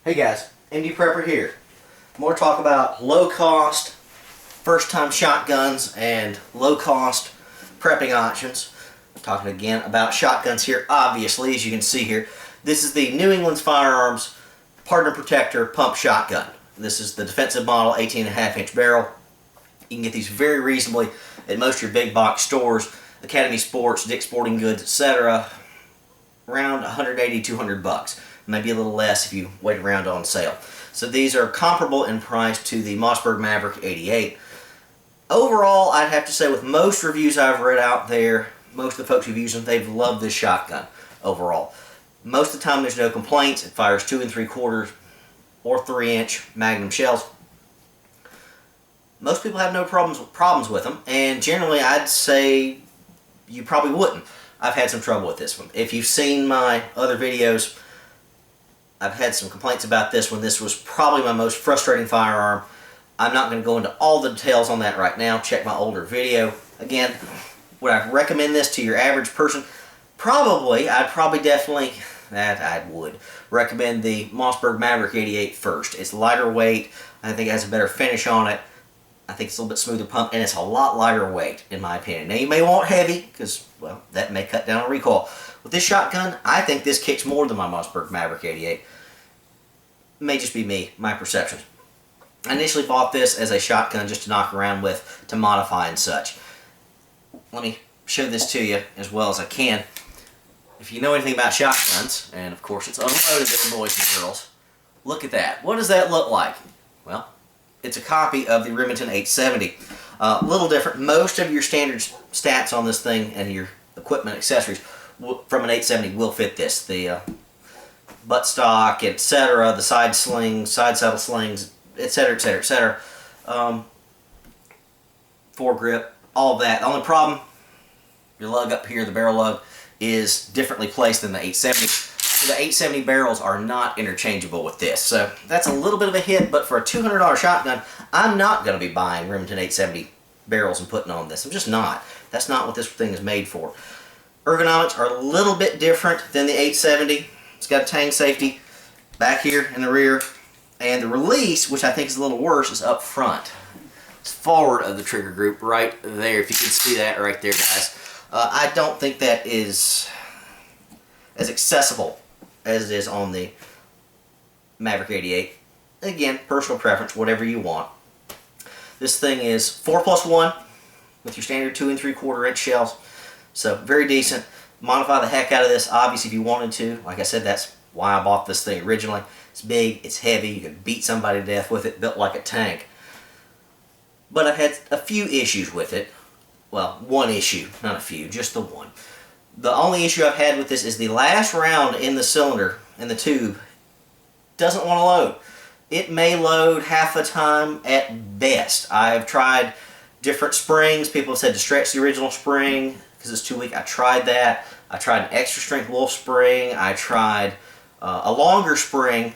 Hey guys, MD Prepper here. More talk about low-cost, first-time shotguns and low-cost prepping options. I'm talking again about shotguns here, obviously, as you can see here. This is the New England Firearms Pardner Protector pump shotgun. This is the defensive model, 18.5-inch barrel. You can get these very reasonably at most of your big box stores, Academy Sports, Dick's Sporting Goods, etc. Around 180, 200 bucks. Maybe a little less if you wait around on sale. So these are comparable in price to the Mossberg Maverick 88. Overall, I'd have to say with most reviews I've read out there, most of the folks who've used them, they've loved this shotgun overall. Most of the time there's no complaints. It fires 2 3/4 or 3-inch Magnum shells. Most people have no problems with them, and generally I'd say you probably wouldn't. I've had some trouble with this one. If you've seen my other videos, I've had some complaints about this one. This was probably my most frustrating firearm. I'm not going to go into all the details on that right now. Check my older video. Again, would I recommend this to your average person? Probably. I would recommend the Mossberg Maverick 88 first. It's lighter weight. I think it has a better finish on it. I think it's a little bit smoother pump, and it's a lot lighter weight, in my opinion. Now, you may want heavy, because, well, that may cut down on recoil. With this shotgun, I think this kicks more than my Mossberg Maverick 88. May just be me, my perception. I initially bought this as a shotgun just to knock around with, to modify and such. Let me show this to you as well as I can. If you know anything about shotguns, and of course it's unloaded there, boys and girls, look at that. What does that look like? Well, it's a copy of the Remington 870. A little different. Most of your standard stats on this thing and your equipment accessories from an 870 will fit this. The buttstock, etc., the side slings, side saddle slings, etc., etc., etc. Foregrip, all of that. The only problem, your lug up here, the barrel lug, is differently placed than the 870. So the 870 barrels are not interchangeable with this. So that's a little bit of a hit, but for a $200 shotgun, I'm not going to be buying Remington 870 barrels and putting on this. I'm just not. That's not what this thing is made for. Ergonomics are a little bit different than the 870. It's got a tang safety back here in the rear, and the release, which I think is a little worse, is up front. It's forward of the trigger group right there, if you can see that right there, guys. I don't think that is as accessible as it is on the Maverick 88. Again, personal preference, whatever you want. This thing is 4+1 with your standard 2 3/4-inch shells. So very decent. Modify the heck out of this, obviously, if you wanted to. Like I said, that's why I bought this thing originally. It's big, it's heavy, you can beat somebody to death with it, built like a tank. But I've had a few issues with it. Well, one issue, not a few, just the one. The only issue I've had with this is the last round in the cylinder, in the tube, doesn't want to load. It may load half the time at best. I've tried different springs. People have said to stretch the original spring because it's too weak. I tried that. I tried an extra strength wolf spring. I tried a longer spring.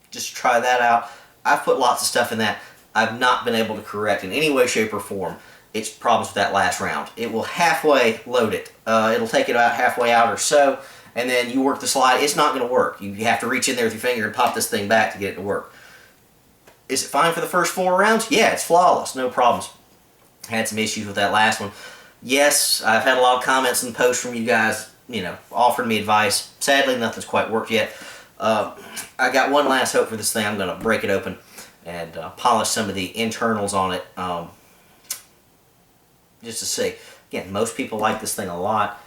Just try that out. I've put lots of stuff in that. I've not been able to correct in any way, shape, or form its problems with that last round. It will halfway load it. It'll take it about halfway out or so, and then you work the slide. It's not going to work. You have to reach in there with your finger and pop this thing back to get it to work. Is it fine for the first 4 rounds? Yeah, it's flawless. No problems. Had some issues with that last one. Yes, I've had a lot of comments and posts from you guys, offering me advice. Sadly, nothing's quite worked yet. I got one last hope for this thing. I'm going to break it open and polish some of the internals on it just to see. Again, most people like this thing a lot.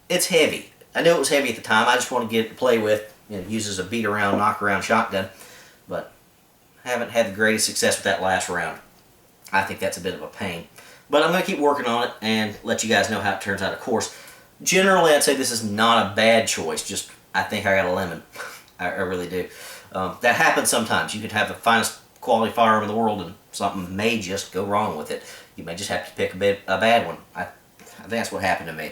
It's heavy. I knew it was heavy at the time. I just want to get it to play with. Use as a beat around, knock around shotgun. But haven't had the greatest success with that last round. I think that's a bit of a pain. But I'm going to keep working on it and let you guys know how it turns out, of course. Generally, I'd say this is not a bad choice. Just, I think I got a lemon. I really do. That happens sometimes. You could have the finest quality firearm in the world and something may just go wrong with it. You may just have to pick a bad one. I think that's what happened to me.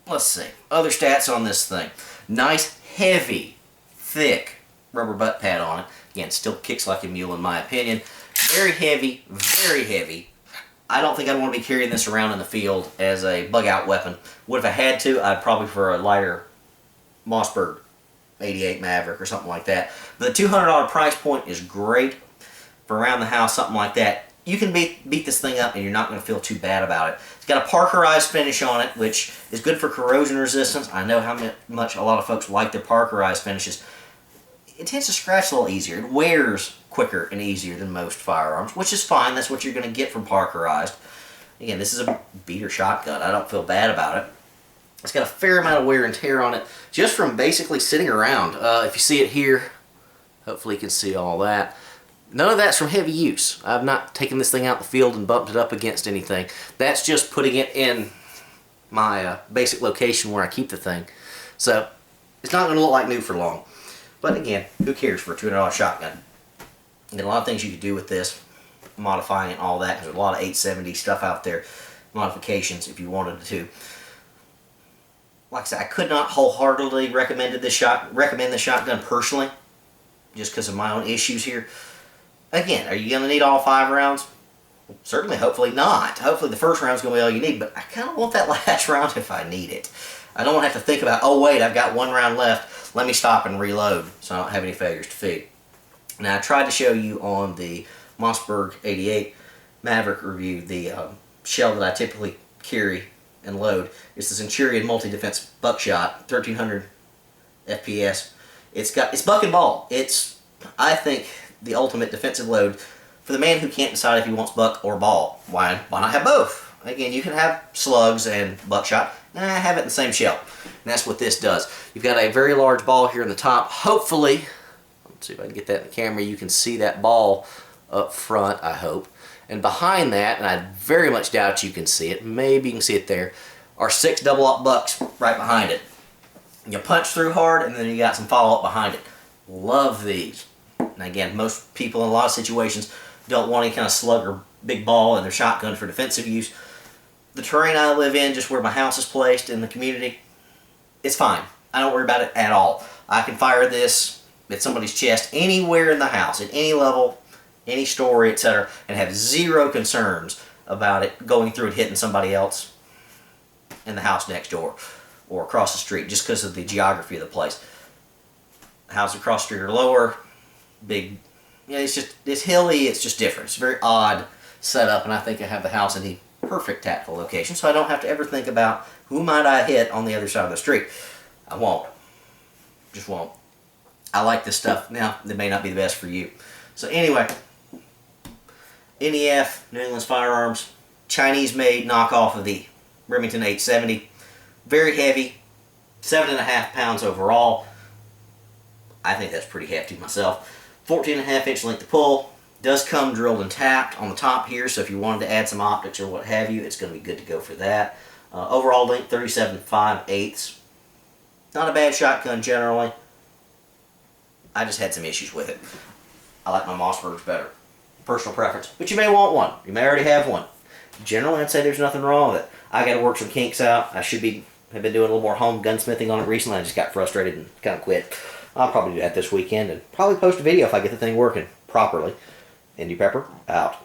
Let's see. Other stats on this thing. Nice, heavy, thick rubber butt pad on it. Again, still kicks like a mule in my opinion. Very heavy, very heavy. I don't think I'd want to be carrying this around in the field as a bug-out weapon. Would if I had to, I'd probably prefer a lighter Mossberg 88 Maverick or something like that. The $200 price point is great for around the house, something like that. You can beat this thing up and you're not going to feel too bad about it. It's got a Parkerized finish on it, which is good for corrosion resistance. I know how much a lot of folks like their Parkerized finishes. It tends to scratch a little easier. It wears quicker and easier than most firearms, which is fine. That's what you're going to get from Parkerized. Again, this is a beater shotgun. I don't feel bad about it. It's got a fair amount of wear and tear on it just from basically sitting around. If you see it here, hopefully you can see all that. None of that's from heavy use. I've not taken this thing out in the field and bumped it up against anything. That's just putting it in my basic location where I keep the thing. So it's not going to look like new for long. But again, who cares for a $200 shotgun? And a lot of things you could do with this, modifying it, all that. There's a lot of 870 stuff out there, modifications if you wanted to. Like I said, I could not wholeheartedly recommend the shotgun personally, just because of my own issues here. Again, are you going to need all 5 rounds? Certainly, hopefully not. Hopefully the first round's going to be all you need, but I kind of want that last round if I need it. I don't want to have to think about, oh wait, I've got 1 round left, let me stop and reload so I don't have any failures to feed. Now, I tried to show you on the Mossberg 88 Maverick review the shell that I typically carry and load. It's the Centurion Multi-Defense Buckshot, 1300 FPS. It's buck and ball. It's, I think, the ultimate defensive load for the man who can't decide if he wants buck or ball. Why not have both? Again, you can have slugs and buckshot. Have it in the same shell. And that's what this does. You've got a very large ball here in the top. Hopefully, let's see if I can get that in the camera, you can see that ball up front, I hope. And behind that, and I very much doubt you can see it, maybe you can see it there, are 6 double-up bucks right behind it. You punch through hard, and then you got some follow-up behind it. Love these. And again, most people in a lot of situations don't want any kind of slug or big ball in their shotgun for defensive use. The terrain I live in, just where my house is placed in the community, it's fine. I don't worry about it at all. I can fire this at somebody's chest anywhere in the house, at any level, any story, etc., and have zero concerns about it going through and hitting somebody else in the house next door or across the street, just because of the geography of the place. Houses across the street are lower, big, it's hilly, it's just different. It's a very odd setup, and I think I have the house in the perfect tactical location, so I don't have to ever think about who might I hit on the other side of the street. I won't. Just won't. I like this stuff. Now, it may not be the best for you. So anyway, NEF, New England Firearms, Chinese-made knockoff of the Remington 870. Very heavy, 7.5 pounds overall. I think that's pretty hefty myself. 14.5-inch length to pull. Does come drilled and tapped on the top here, so if you wanted to add some optics or what have you, it's going to be good to go for that. Overall length 37 5/8. Not a bad shotgun generally. I just had some issues with it. I like my Mossbergs better. Personal preference. But you may want one. You may already have one. Generally, I'd say there's nothing wrong with it. I got to work some kinks out. I have been doing a little more home gunsmithing on it recently. I just got frustrated and kind of quit. I'll probably do that this weekend and probably post a video if I get the thing working properly. Indy Pepper, out.